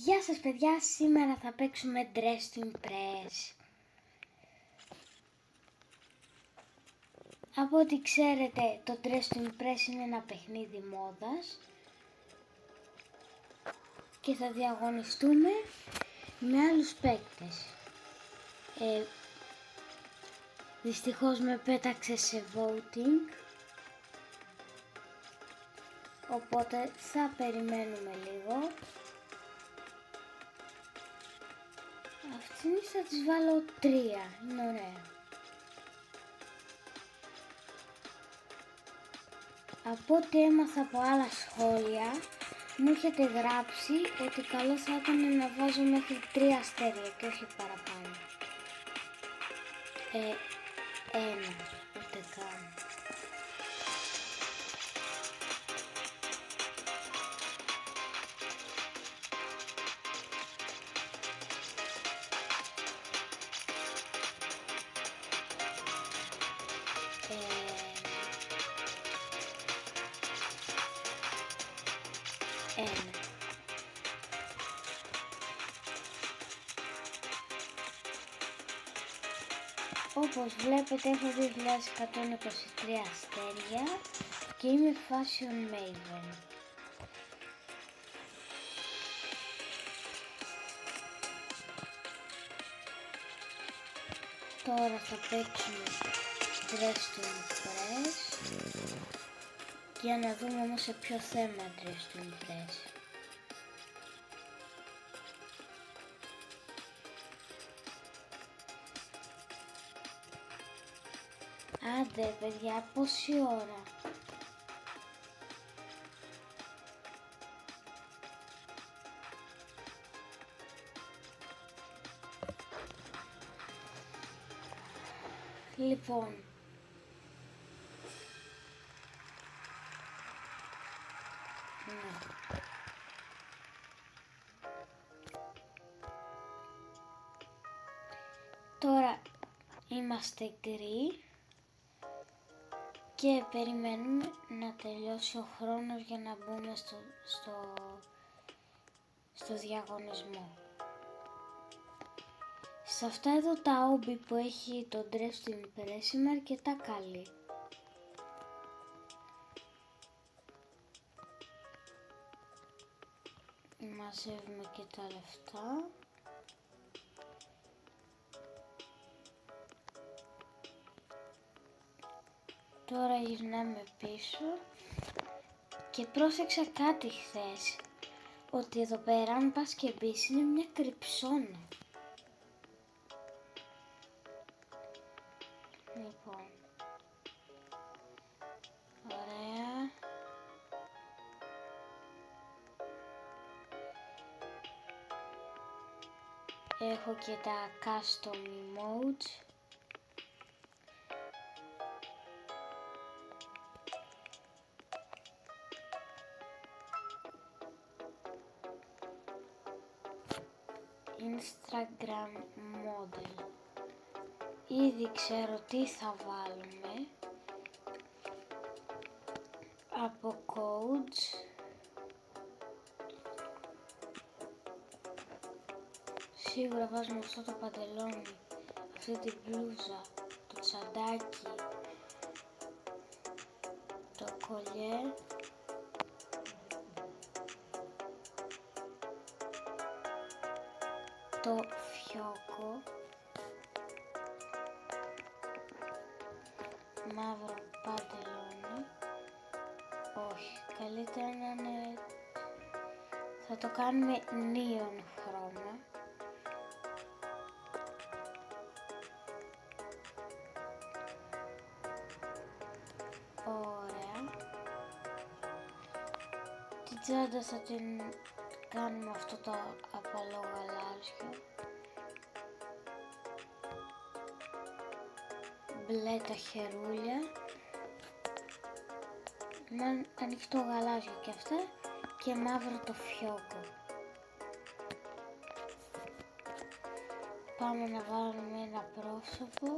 Γεια σας παιδιά, σήμερα θα παίξουμε Dress to Impress. Από ό,τι ξέρετε, το Dress to Impress είναι ένα παιχνίδι μόδας και θα διαγωνιστούμε με άλλους παίκτες. Δυστυχώς με πέταξε σε voting, οπότε θα περιμένουμε λίγο. Αυτήν θα τις βάλω 3, είναι ωραία. Από ό,τι έμαθα από άλλα σχόλια, μου έχετε γράψει ότι καλό θα ήταν να βάζω μέχρι 3 αστέρια και όχι παραπάνω. 1, ούτε καν. Όπως βλέπετε έχω 2.123 αστέρια και είμαι Fashion Maven. Τώρα θα παίξουμε Dress to Impress για να δούμε όμως σε ποιο θέμα Dress to Impress. Άντε παιδιά, πόση ώρα? Λοιπόν, ναι. Τώρα είμαστε γκρι και περιμένουμε να τελειώσει ο χρόνος για να μπούμε στο διαγωνισμό. Σε αυτά εδώ τα όμπι που έχει το Dress to Impress είμαι αρκετά καλή. Μαζεύουμε και τα λεφτά. Τώρα γυρνάμε πίσω και πρόσεξα κάτι χθες, ότι εδώ πέρα αν πας και μπεις είναι μια κρυψώνα. Λοιπόν, ωραία. Έχω και τα custom emotes. Instagram model. Ήδη ξέρω τι θα βάλουμε από codes. Σίγουρα βάζουμε αυτό το παντελόνι, αυτή την μπλούζα, το τσαντάκι, το κολιέ. Το φιόκο, μαύρο παντελόνι, όχι, καλύτερα να είναι, θα το κάνουμε neon χρώμα. Ωραία. Την τσάντα θα την κάνουμε αυτό το απαλό γαλάζιο. Μπλε τα χερούλια. Με ανοιχτό γαλάζιο και αυτά. Και μαύρο το φιόκο. Πάμε να βάλουμε ένα πρόσωπο.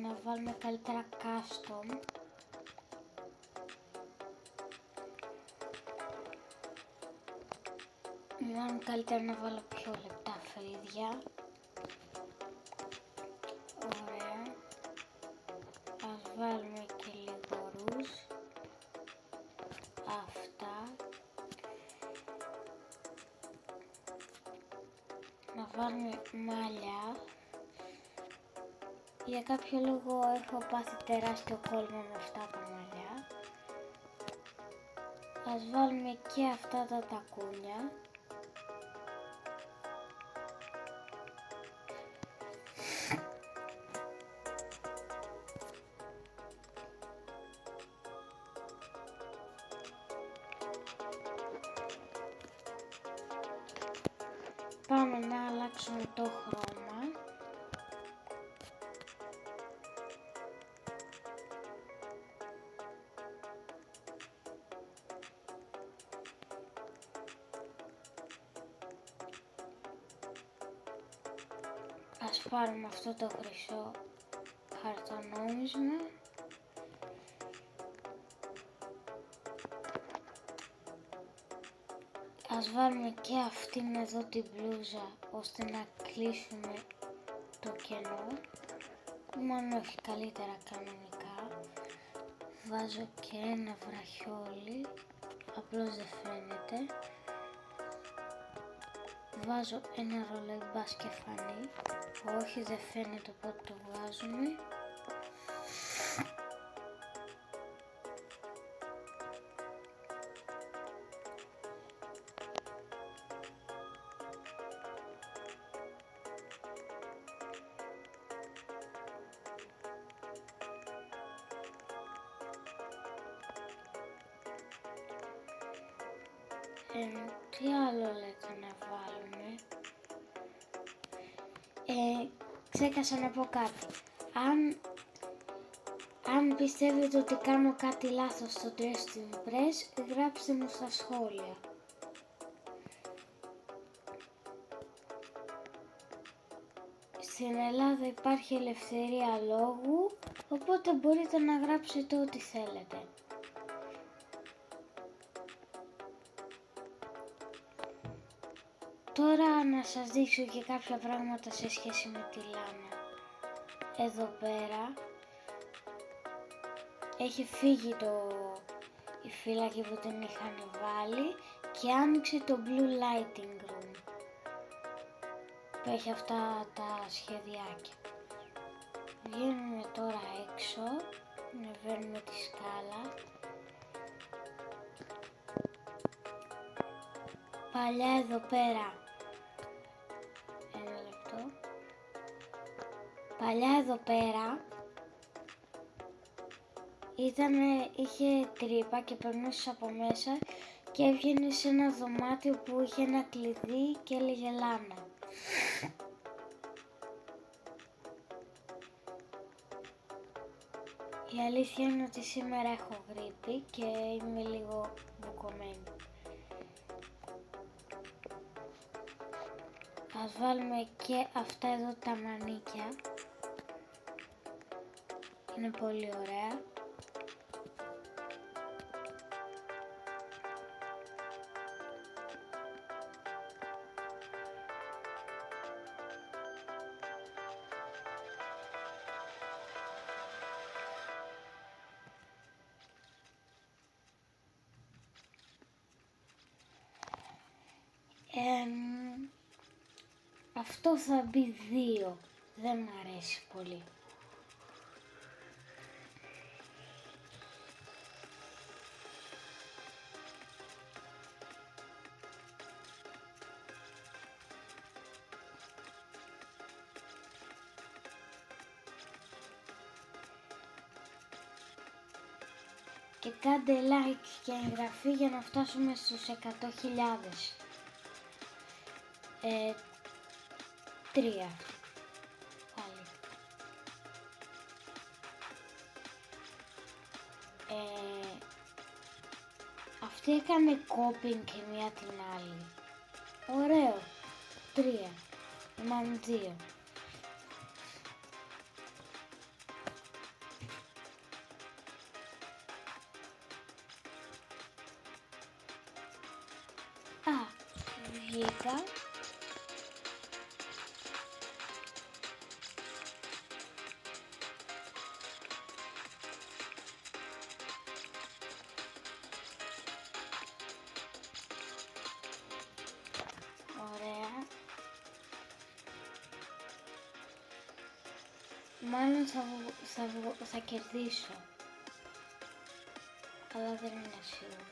Να βάλουμε καλύτερα custom. Μάλλον καλύτερα να βάλω πιο λεπτά φρύδια. Ωραία. Ας βάλουμε και λίγο ρούζ. Αυτά. Να βάλουμε μαλλιά. Για κάποιο λόγο έχω πάθει τεράστιο κόλμα με αυτά τα μαλλιά. Ας βάλουμε και αυτά τα τακούνια. Πάμε να αλλάξουμε το χρώμα. Ας πάρουμε αυτό το χρυσό χαρτονόμισμα. Ας βάλουμε και αυτήν εδώ την μπλούζα ώστε να κλείσουμε το κενό. Μόνο όχι, καλύτερα κανονικά. Βάζω και ένα βραχιόλι, απλώς δεν φαίνεται. Βάζω ένα ρολόι μπας και φανεί. Όχι, δεν φαίνεται, οπότε το βγάζουμε. Τι άλλο λέτε να βάλουμε? Ξέχασα να πω κάτι. Αν πιστεύετε ότι κάνω κάτι λάθος στο Dressing Press, γράψτε μου στα σχόλια. Στην Ελλάδα υπάρχει ελευθερία λόγου, οπότε μπορείτε να γράψετε ό,τι θέλετε. Τώρα να σας δείξω και κάποια πράγματα σε σχέση με τη λάνα. Εδώ πέρα έχει φύγει η φύλακη που την είχαν βάλει και άνοιξε το Blue Lighting Room που έχει αυτά τα σχεδιάκια. Βγαίνουμε τώρα έξω, ανεβαίνουμε τη σκάλα. Παλιά εδώ πέρα, παλιά εδώ πέρα είχε τρύπα και περνούσες από μέσα και έβγαινε σε ένα δωμάτιο που είχε ένα κλειδί και έλεγε λάνα. Η αλήθεια είναι ότι σήμερα έχω γρίπη και είμαι λίγο μπουκωμένη. Ας βάλουμε και αυτά εδώ τα μανίκια. Είναι πολύ ωραία. Αυτό θα μπει 2. Δεν μ' αρέσει πολύ. Και κάντε like και εγγραφή για να φτάσουμε στους 100.000. 3. Πάλι. Αυτή έκανε κόπινγκ και μία την άλλη. Ωραίο. 3. Μάλλον 2. βγήκα. Ωραία. Μάλλον θα κερδίσω. Αλλά δεν είναι σίγουρο.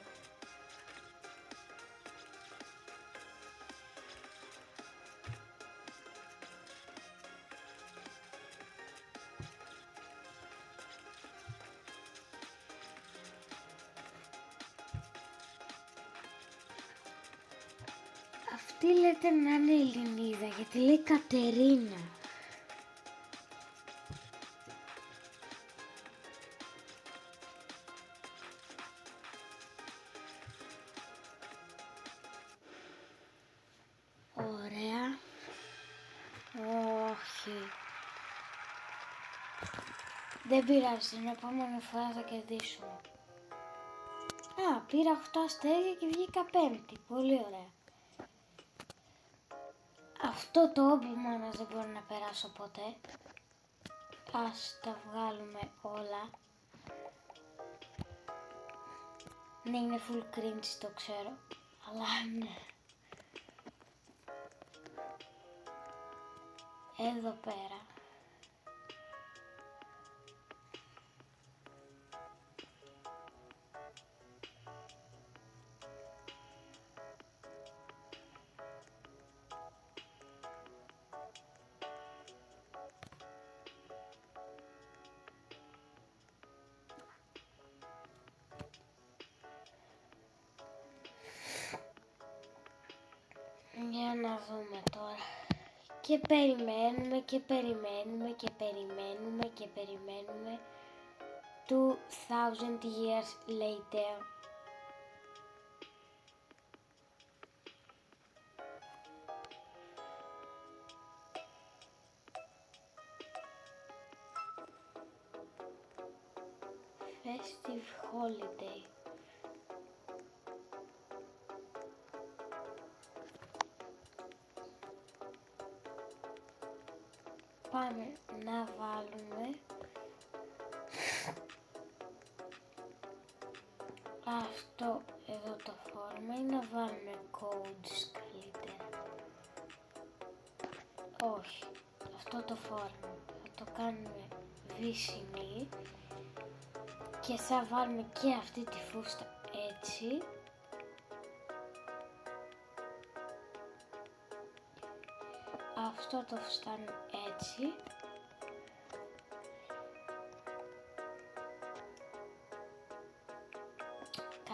Αυτή λέτε να είναι Ελληνίδα, γιατί λέει Κατερίνα. Ωραία. Όχι. Δεν πειράζει, την επόμενη φορά θα κερδίσουμε. Α, πήρα 8 αστέρια και βγήκα 5η. Πολύ ωραία. Αυτό το όμπι μόνο δεν μπορώ να περάσω ποτέ. Ας τα βγάλουμε όλα. Ναι, είναι full cringe, το ξέρω. Αλλά ναι. Εδώ πέρα. Για να δούμε τώρα. Και περιμένουμε και περιμένουμε και περιμένουμε και περιμένουμε. 2000 years later. Festive holiday. Πάμε να βάλουμε αυτό εδώ το φόρμα ή να βάλουμε codes καλύτερα. Όχι, αυτό το φόρμα θα το κάνουμε βύσσινη και θα βάλουμε και αυτή τη φούστα έτσι. Αυτό το φουστάνι έτσι.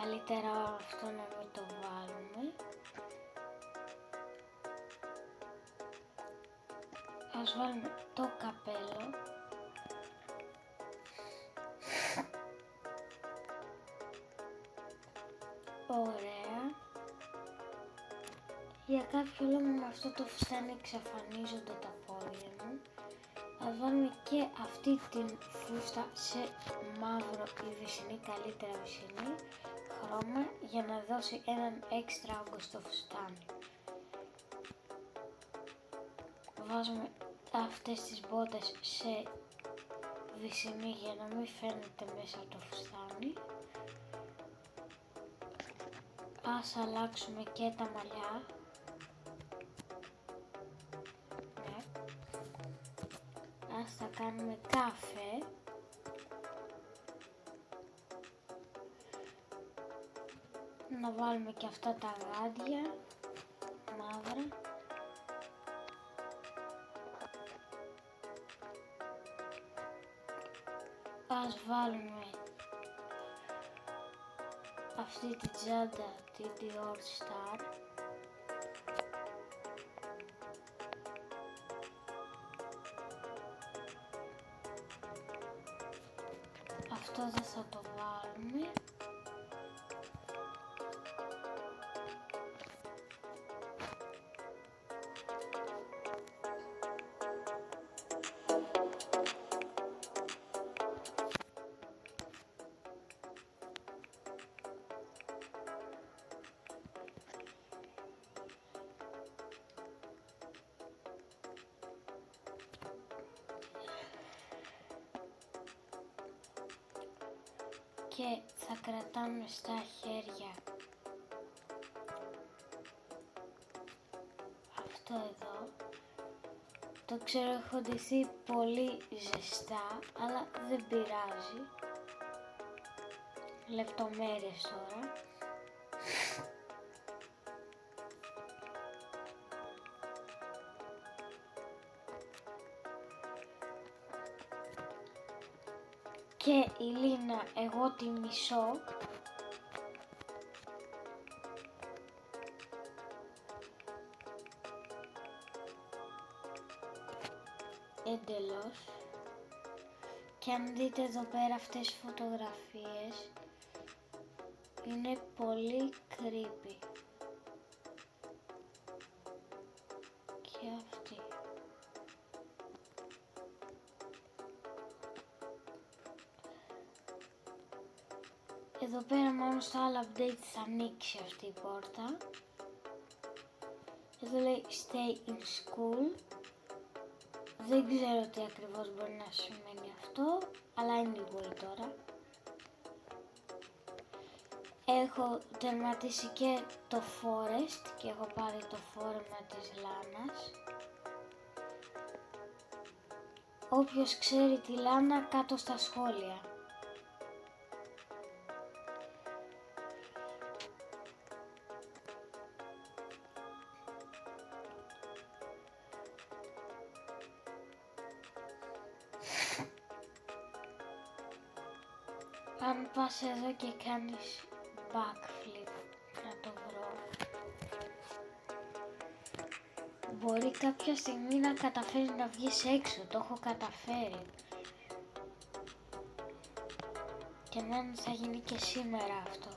Καλύτερα αυτό να μην το βάλουμε. Ας βάλουμε το καπέλο. Ωραία. Για κάποιο λόγο με αυτό το φουστάνι εξαφανίζονται τα πόδια μου. Ας βάλουμε και αυτή την φούστα σε μαύρο ή βυσσινή, καλύτερα βυσσινή χρώμα, για να δώσει έναν έξτρα όγκο στο φουστάνι. Βάζουμε αυτές τις μπότες σε βυσσινή για να μην φαίνεται μέσα το φουστάνι. Ας αλλάξουμε και τα μαλλιά. Ναι. Ας τα κάνουμε καφέ. Να βάλουμε και αυτά τα γάντια μαύρα. Ας βάλουμε αυτή τη τσάντα, τη Dior Star. Αυτό δεν θα το βάλουμε. και θα κρατάμε στα χέρια αυτό εδώ. Το ξέρω, έχω ντυθεί πολύ ζεστά, αλλά δεν πειράζει. Λεπτομέρειες τώρα. Και η Λίνα, εγώ τη μισώ. Εντελώς. Και αν δείτε εδώ πέρα αυτές τις φωτογραφίες, είναι πολύ creepy. Και αυτή. Εδώ πέρα μόνο στο άλλο update θα ανοίξει αυτή η πόρτα. Εδώ λέει stay in school. Δεν ξέρω τι ακριβώς μπορεί να σημαίνει αυτό, αλλά anyway τώρα. Έχω τερματίσει και το forest και έχω πάρει το φόρεμα της Λάνας. Όποιος ξέρει τη Λάνα, κάτω στα σχόλια. Αν πας εδώ και κάνεις backflip, να το βρω. Μπορεί κάποια στιγμή να καταφέρει να βγεις έξω, το έχω καταφέρει. Και να θα γίνει και σήμερα αυτό.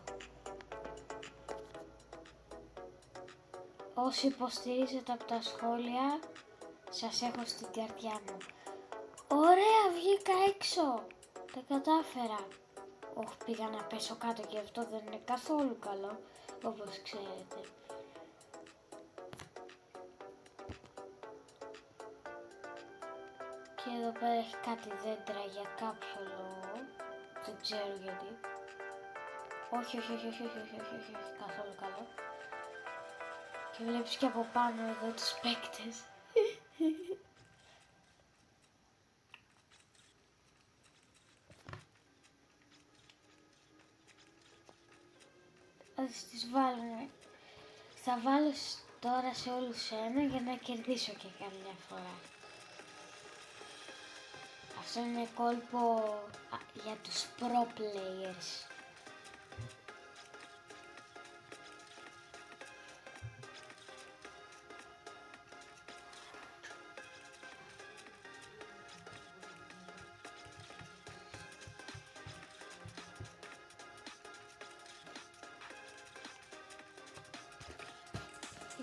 Όσοι υποστηρίζετε από τα σχόλια, σας έχω στην καρδιά μου. Ωραία, βγήκα έξω! Τα κατάφερα. Όχι, πήγα να πέσω κάτω και αυτό δεν είναι καθόλου καλό, όπως ξέρετε. Και εδώ πέρα έχει κάτι δέντρα για κάποιο λόγο. Δεν ξέρω γιατί. Όχι, καθόλου καλό. Και βλέπεις και από πάνω εδώ τους παίκτες. Ας τις βάλουμε. Θα βάλω τώρα σε όλους ένα για να κερδίσω και καμιά φορά. Αυτό είναι κόλπο για τους pro players.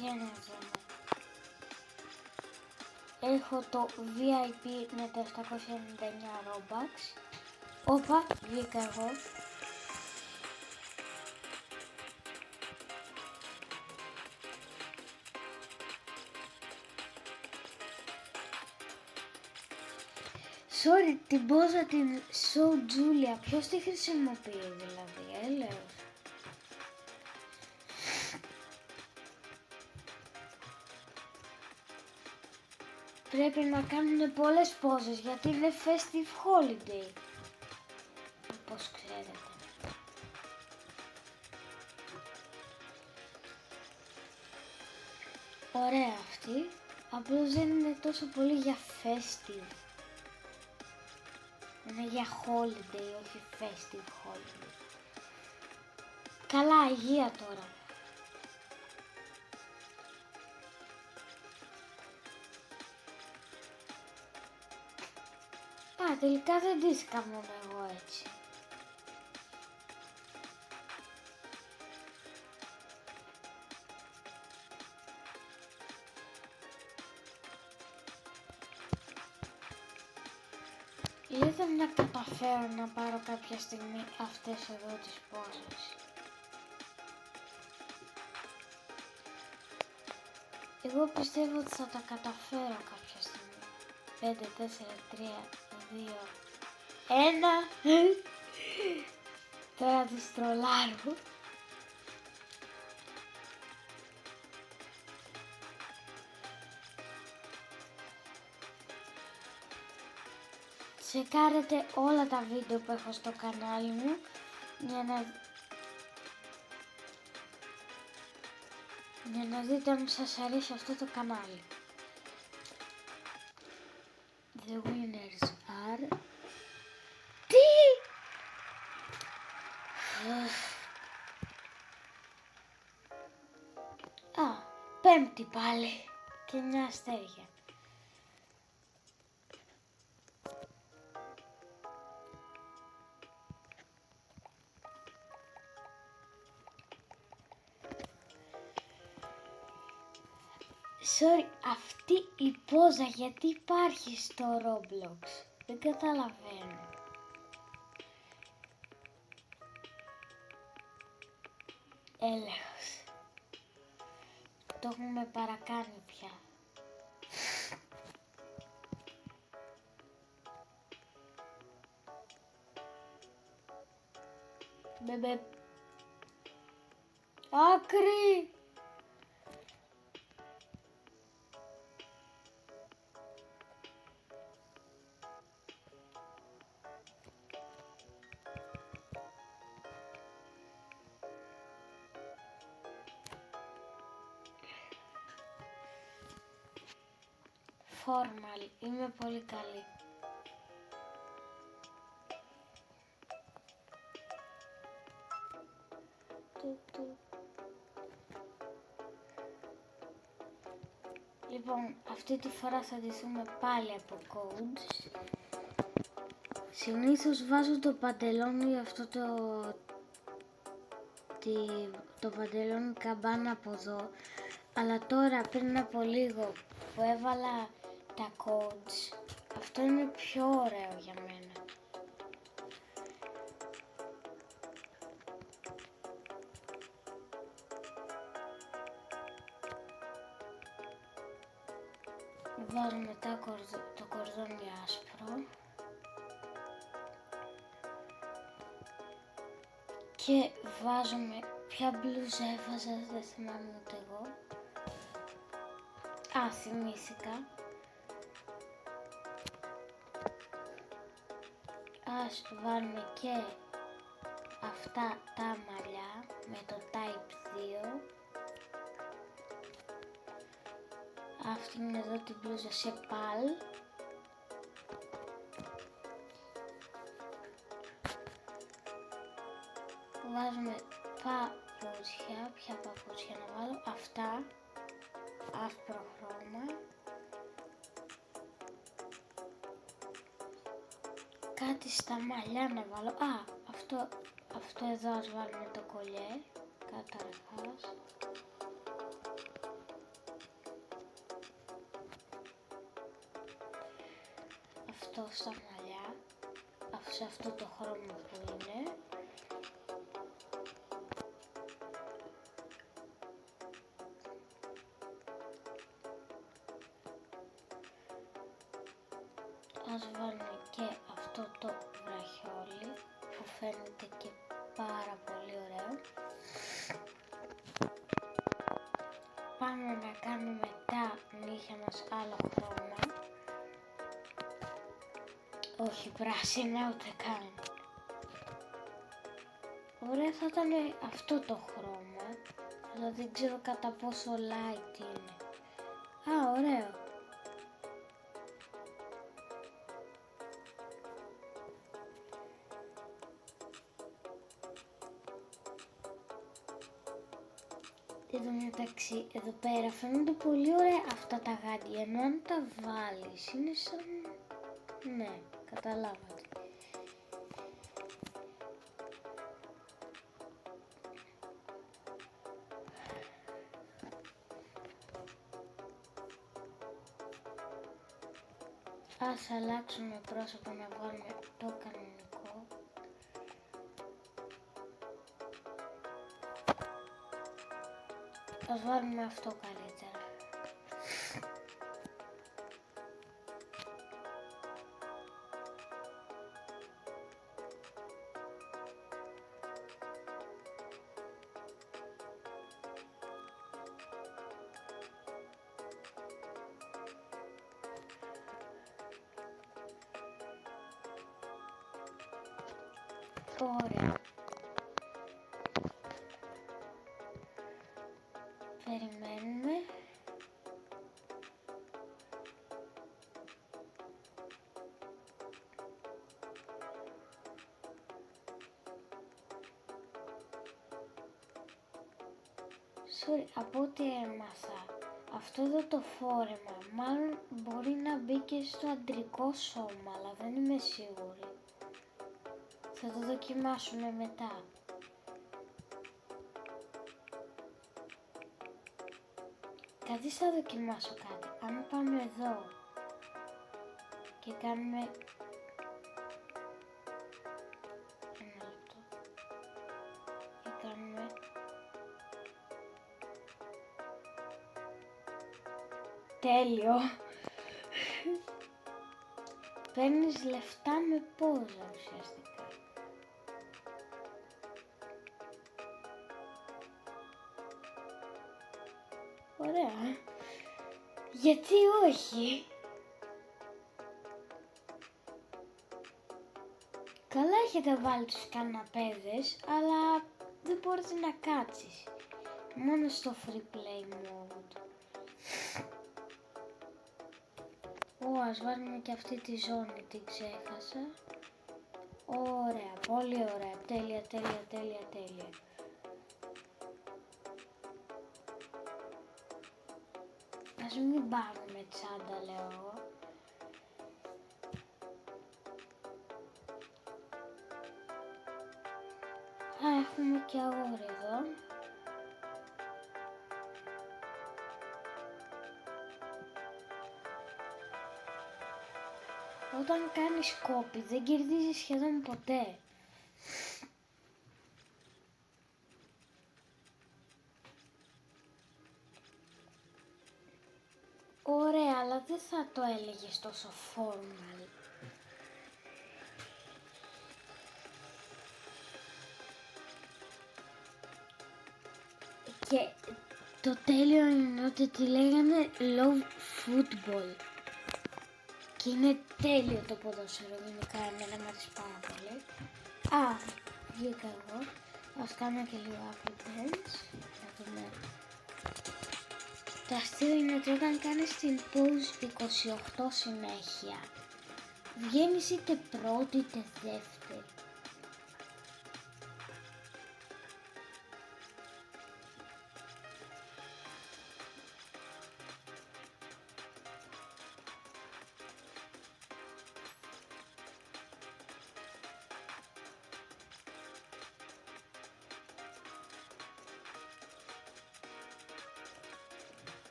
Για να δούμε. Έχω το VIP με τα 799 Robux. Όπα, βγήκα εγώ. Sorry, την πόζα την So Julia. Ποιος τη χρησιμοποιεί δηλαδή, έλεος. Πρέπει να κάνουν πολλές πόζες γιατί είναι festive holiday. Όπως ξέρετε. Ωραία αυτή. Απλώς δεν είναι τόσο πολύ για festive. Είναι για holiday, όχι festive holiday. Καλά, υγεία τώρα. Α, τελικά δεν ντύθηκα μόνο εγώ έτσι. Λέτε να καταφέρω να πάρω κάποια στιγμή αυτές εδώ τις πόζες. Εγώ πιστεύω ότι θα τα καταφέρω κάποια στιγμή. 5, 4, 3, 2, 1. Τώρα τους τρολάρω. Τσεκάρετε όλα τα βίντεο που έχω στο κανάλι μου για να δείτε αν σας αρέσει αυτό το κανάλι. The winners are... Τι! Α, πέμπτη πάλι και 9 αστέρια. Sorry, αυτή η πόζα γιατί υπάρχει στο Roblox, δεν καταλαβαίνω. Έλεγχος. Το έχουμε παρακάνει πια. Μπεμπε. Άκρη! Formal, είμαι πολύ καλή. Λοιπόν, αυτή τη φορά θα ντυθούμε πάλι από codes. Συνήθως βάζω το παντελόνι αυτό το παντελόνι καμπάνα από εδώ. Αλλά τώρα πριν από λίγο που έβαλα τα codes, αυτό είναι πιο ωραίο για μένα. Βάζω μετά το κορδόνι άσπρο και βάζουμε ποια μπλούζα έβαζα, δεν θυμάμαι ούτε εγώ. Α, θυμήθηκα. Ας βάλουμε και αυτά τα μαλλιά με το type 2. Αυτή είναι εδώ την μπλούζα σε παλ. Βάζουμε παπούτσια, ποια παπούτσια να βάλω, αυτά, άσπρο χρώμα. Κάτι στα μαλλιά να βάλω, αυτό εδώ ας βάλουμε το κολλιέ, καταρχάς. Αυτό στα μαλλιά, σε αυτό το χρώμα που είναι. Ας βάλουμε και αυτό το βραχιόλι που φαίνεται και πάρα πολύ ωραίο. Πάμε να κάνουμε τα νύχια μας άλλο χρώμα. Όχι πράσινα ούτε καν. Ωραία θα ήταν αυτό το χρώμα, αλλά δεν ξέρω κατά πόσο light είναι. Α, ωραίο. Εδώ μεταξύ, εδώ πέρα φαίνονται πολύ ωραία αυτά τα γάντια, ενώ αν τα βάλεις είναι σαν... Ναι, καταλάβατε. Ας αλλάξουμε πρόσωπο να βάλουμε το κανονικό. Ας βάλουμε αυτό καλύτερα. Ωραία. Περιμένουμε. Sorry, από ό,τι έμαθα, αυτό εδώ το φόρεμα μάλλον μπορεί να μπει και στο αντρικό σώμα, αλλά δεν είμαι σίγουρη. Θα το δοκιμάσουμε μετά. Κάτι θα δοκιμάσω κάτι. Αν πάμε εδώ και κάνουμε... Ένα λεπτό. Και κάνουμε... Τέλειο! Παίρνεις λεφτά με πόζα ουσιαστικά. Ωραία. Γιατί όχι? Καλά έχετε βάλει τους καναπέδες, αλλά δεν μπορείς να κάτσεις. Μόνο στο free play mode. Ας βάλουμε και αυτή τη ζώνη, την ξέχασα. Ωραία, πολύ ωραία. Τέλεια. Ας μην πάρουμε τσάντα, λέω εγώ. Έχουμε και αγόρι εδώ. Όταν κάνεις κόπη δεν κερδίζεις σχεδόν ποτέ. Ωραία, αλλά δεν θα το έλεγες τόσο formal. Και το τέλειο είναι ότι τη λέγανε love football. Και είναι τέλειο το ποδόσφαιρο, γενικά εμένα μου αρέσει πάρα πολύ. Βγήκα εγώ. Ας κάνουμε και λίγο Apple Dance. Να δούμε. Το αστείο είναι ότι όταν κάνεις την pose 28 συνέχεια, βγαίνεις είτε πρώτη είτε δεύτερη.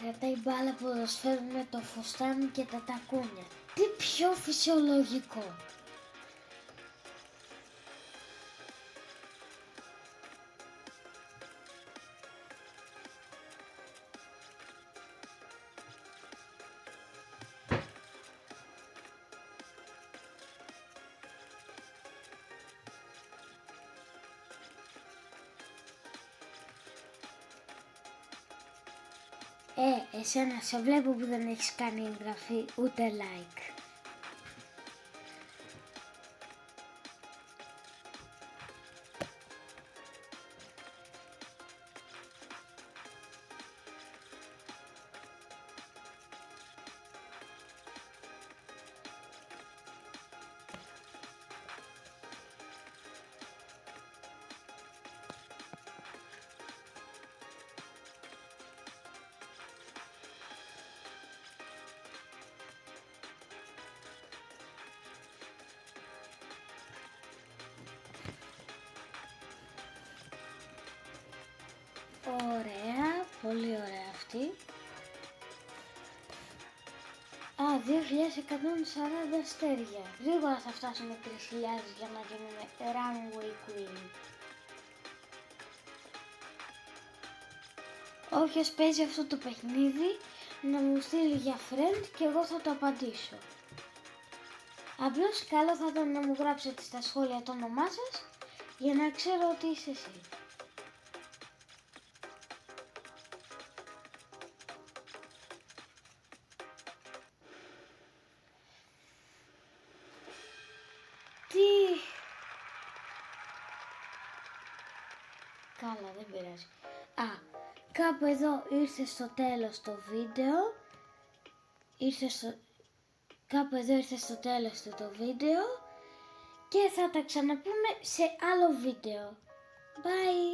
Κρατάει μπάλα ποδοσφαίρου με το φουστάνι και τα τακούνια. Τι πιο φυσιολογικό. Εσένα σε βλέπω που δεν έχεις κάνει εγγραφή ούτε like. Ωραία, πολύ ωραία αυτή. 2.140 αστέρια. Γρήγορα θα φτάσουμε 3.000 για να γίνουμε runway queen. Όποιος παίζει αυτό το παιχνίδι να μου στείλει για friend και εγώ θα το απαντήσω. Απλώς καλό θα ήταν να μου γράψετε στα σχόλια το όνομά σας για να ξέρω ότι είσαι εσύ. Καλά, δεν πειράζει. Κάπου εδώ ήρθε στο τέλος το βίντεο. Κάπου εδώ ήρθε στο τέλος του το βίντεο. Και θα τα ξαναπούμε σε άλλο βίντεο. Bye!